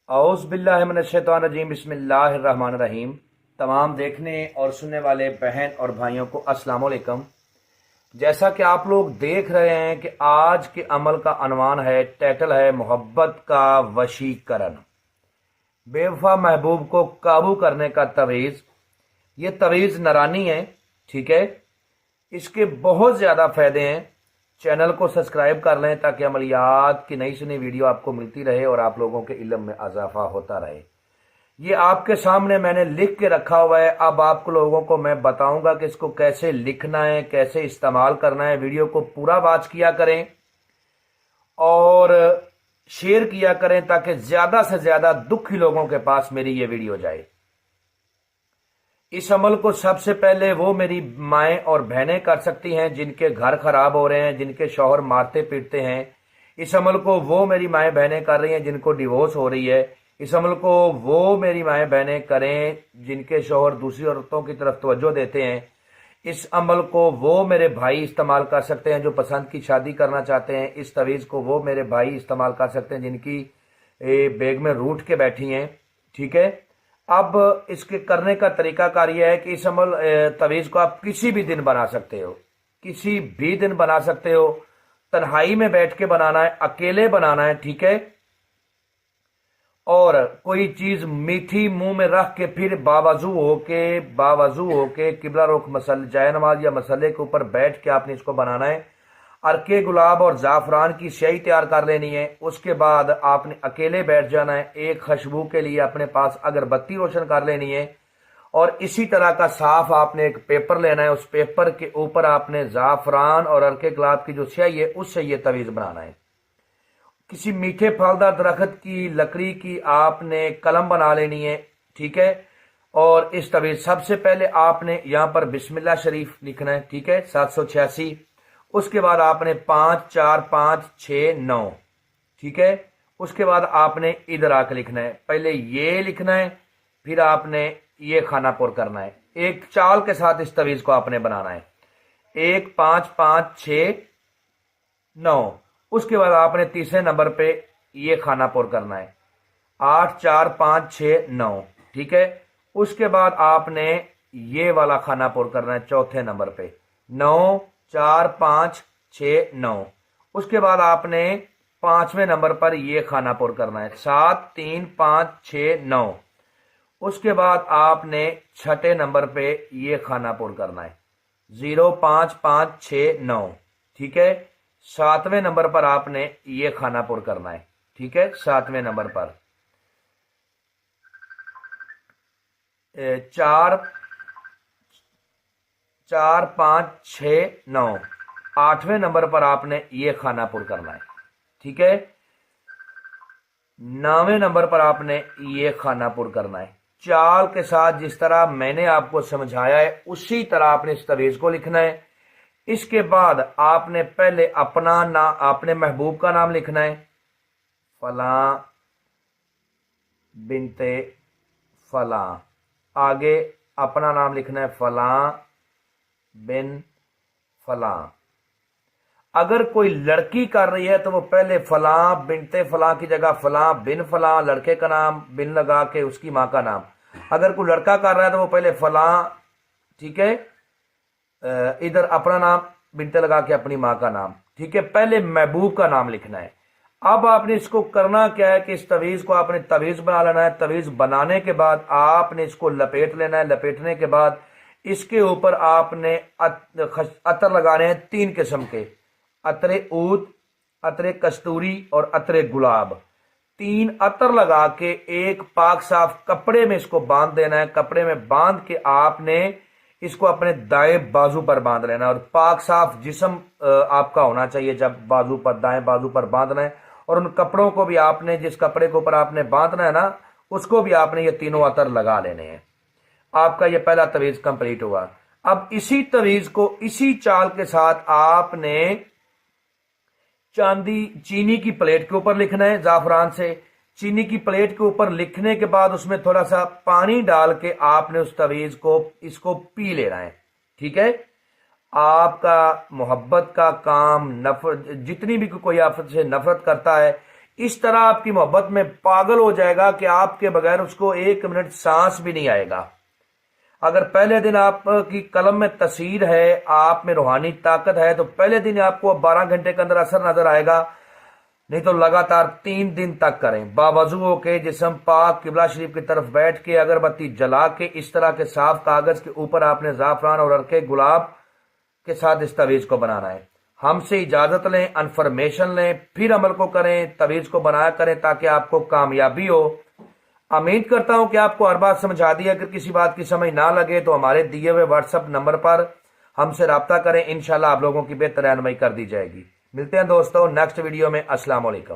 اعوذ باللہ من الشیطان الرجیم بسم اللہ الرحمن الرحیم۔ تمام دیکھنے اور سننے والے بہن اور بھائیوں کو السلام علیکم۔ جیسا کہ آپ لوگ دیکھ رہے ہیں کہ آج کے عمل کا عنوان ہے، ٹائٹل ہے محبت کا وشیکرن، بے وفا محبوب کو قابو کرنے کا تعویذ۔ یہ تعویذ نرانی ہے، ٹھیک ہے، اس کے بہت زیادہ فائدے ہیں۔ چینل کو سبسکرائب کر لیں تاکہ عملیات کی نئی سنی ویڈیو آپ کو ملتی رہے اور آپ لوگوں کے علم میں اضافہ ہوتا رہے۔ یہ آپ کے سامنے میں نے لکھ کے رکھا ہوا ہے، اب آپ کو لوگوں کو میں بتاؤں گا کہ اس کو کیسے لکھنا ہے، کیسے استعمال کرنا ہے۔ ویڈیو کو پورا واچ کیا کریں اور شیئر کیا کریں تاکہ زیادہ سے زیادہ دکھی لوگوں کے پاس میری یہ ویڈیو جائے۔ اس عمل کو سب سے پہلے وہ میری مائیں اور بہنیں کر سکتی ہیں جن کے گھر خراب ہو رہے ہیں، جن کے شوہر مارتے پیٹتے ہیں۔ اس عمل کو وہ میری مائیں بہنیں کر رہی ہیں جن کو ڈیورس ہو رہی ہے۔ اس عمل کو وہ میری مائیں بہنیں کریں جن کے شوہر دوسری عورتوں کی طرف توجہ دیتے ہیں۔ اس عمل کو وہ میرے بھائی استعمال کر سکتے ہیں جو پسند کی شادی کرنا چاہتے ہیں۔ اس تعویذ کو وہ میرے بھائی استعمال کر سکتے ہیں جن کی بیگ میں روٹ کے بیٹھی ہیں، ٹھیک ہے۔ اب اس کے کرنے کا طریقہ کار یہ ہے کہ اس عمل تعویذ کو آپ کسی بھی دن بنا سکتے ہو، کسی بھی دن بنا سکتے ہو۔ تنہائی میں بیٹھ کے بنانا ہے، اکیلے بنانا ہے، ٹھیک ہے۔ اور کوئی چیز میٹھی منہ میں رکھ کے پھر باوضو ہو کے قبلہ رخ جائے نماز یا مسلے کے اوپر بیٹھ کے آپ نے اس کو بنانا ہے۔ ارکے گلاب اور زعفران کی سیاہی تیار کر لینی ہے۔ اس کے بعد آپ نے اکیلے بیٹھ جانا ہے۔ ایک خوشبو کے لیے اپنے پاس اگربتی روشن کر لینی ہے اور اسی طرح کا صاف آپ نے ایک پیپر لینا ہے۔ اس پیپر کے اوپر آپ نے زعفران اور ارکے گلاب کی جو سیاہی ہے اس سے یہ تعویذ بنانا ہے۔ کسی میٹھے پھلدار درخت کی لکڑی کی آپ نے قلم بنا لینی ہے، ٹھیک ہے۔ اور اس تعویذ سب سے پہلے آپ نے یہاں پر بسم اللہ شریف لکھنا ہے، ٹھیک ہے، 786۔ اس کے بعد آپ نے 5 4 5 6 9، ٹھیک ہے۔ اس کے بعد آپ نے ادھر آ کے لکھنا ہے، پہلے یہ لکھنا ہے پھر آپ نے یہ خانہ پور کرنا ہے۔ ایک چال کے ساتھ اس تعویذ کو آپ نے بنانا ہے، 1 5 5 6 9۔ اس کے بعد آپ نے تیسرے نمبر پہ یہ خانہ پور کرنا ہے، 8 4 5 6 9، ٹھیک ہے۔ اس کے بعد آپ نے یہ والا خانہ پور کرنا ہے چوتھے نمبر پہ، 9 4 5 6 9۔ اس کے بعد آپ نے پانچویں نمبر پر یہ خانہ پور کرنا ہے، 7 3 5 6 9۔ اس کے بعد آپ نے چھٹے نمبر پہ یہ خانہ پور کرنا ہے، 0 5 5 6 9، ٹھیک ہے۔ ساتویں نمبر پر آپ نے یہ خانہ پور کرنا ہے، ٹھیک ہے، ساتویں نمبر پر 4 4 5 6 9۔ آٹھویں نمبر پر آپ نے یہ خانہ پور کرنا ہے، ٹھیک ہے۔ 9ویں نمبر پر آپ نے یہ خانہ پور کرنا ہے۔ چال کے ساتھ جس طرح میں نے آپ کو سمجھایا ہے اسی طرح آپ نے اس تعویذ کو لکھنا ہے۔ اس کے بعد آپ نے پہلے اپنے محبوب کا نام لکھنا ہے، فلاں بنت فلاں۔ آگے اپنا نام لکھنا ہے، فلاں بن فلاں۔ اگر کوئی لڑکی کر رہی ہے تو وہ پہلے فلاں بنت فلاں کی جگہ فلاں بن فلاں، لڑکے کا نام بن لگا کے اس کی ماں کا نام۔ اگر کوئی لڑکا کر رہا ہے تو وہ پہلے فلاں، ٹھیک ہے، ادھر اپنا نام بنت لگا کے اپنی ماں کا نام، ٹھیک ہے۔ پہلے محبوب کا نام لکھنا ہے۔ اب آپ نے اس کو کرنا کیا ہے کہ اس تعویذ کو آپ نے تعویذ بنا لینا ہے۔ تعویذ بنانے کے بعد آپ نے اس کو لپیٹ لینا ہے۔ لپیٹنے کے بعد اس کے اوپر آپ نے عطر لگانے ہیں 3 قسم کے، عطر عود، عطر کستوری اور عطر گلاب۔ 3 عطر لگا کے ایک پاک صاف کپڑے میں اس کو باندھ دینا ہے۔ کپڑے میں باندھ کے آپ نے اس کو اپنے دائیں بازو پر باندھ لینا ہے اور پاک صاف جسم آپ کا ہونا چاہیے جب بازو پر، دائیں بازو پر باندھنا ہے۔ اور ان کپڑوں کو بھی آپ نے، جس کپڑے کے اوپر آپ نے باندھنا ہے نا، اس کو بھی آپ نے یہ تینوں عطر لگا لینے ہیں۔ آپ کا یہ پہلا تعویذ کمپلیٹ ہوا۔ اب اسی تعویذ کو اسی چال کے ساتھ آپ نے چینی کی پلیٹ کے اوپر لکھنا ہے زعفران سے۔ چینی کی پلیٹ کے اوپر لکھنے کے بعد اس میں تھوڑا سا پانی ڈال کے آپ نے اس تعویذ کو، اس کو پی لینا ہے، ٹھیک ہے۔ آپ کا محبت کا کام، جتنی بھی کوئی آپ سے نفرت کرتا ہے اس طرح آپ کی محبت میں پاگل ہو جائے گا کہ آپ کے بغیر اس کو 1 منٹ سانس بھی نہیں آئے گا۔ اگر پہلے دن آپ کی قلم میں تاثیر ہے، آپ میں روحانی طاقت ہے، تو پہلے دن آپ کو 12 گھنٹے کے اندر اثر نظر آئے گا، نہیں تو لگاتار 3 دن تک کریں۔ باوضو ہو کے جسم پاک قبلہ شریف کی طرف بیٹھ کے اگربتی جلا کے اس طرح کے صاف کاغذ کے اوپر آپ نے زعفران اور عرق گلاب کے ساتھ اس تعویذ کو بنانا ہے۔ ہم سے اجازت لیں، انفارمیشن لیں، پھر عمل کو کریں، تعویذ کو بنایا کریں تاکہ آپ کو کامیابی ہو۔ امید کرتا ہوں کہ آپ کو ہر بات سمجھا دی۔ اگر کسی بات کی سمجھ نہ لگے تو ہمارے دیے ہوئے واٹس ایپ نمبر پر ہم سے رابطہ کریں، انشاءاللہ آپ لوگوں کی بہتر رہنمائی کر دی جائے گی۔ ملتے ہیں دوستوں نیکسٹ ویڈیو میں۔ السلام علیکم۔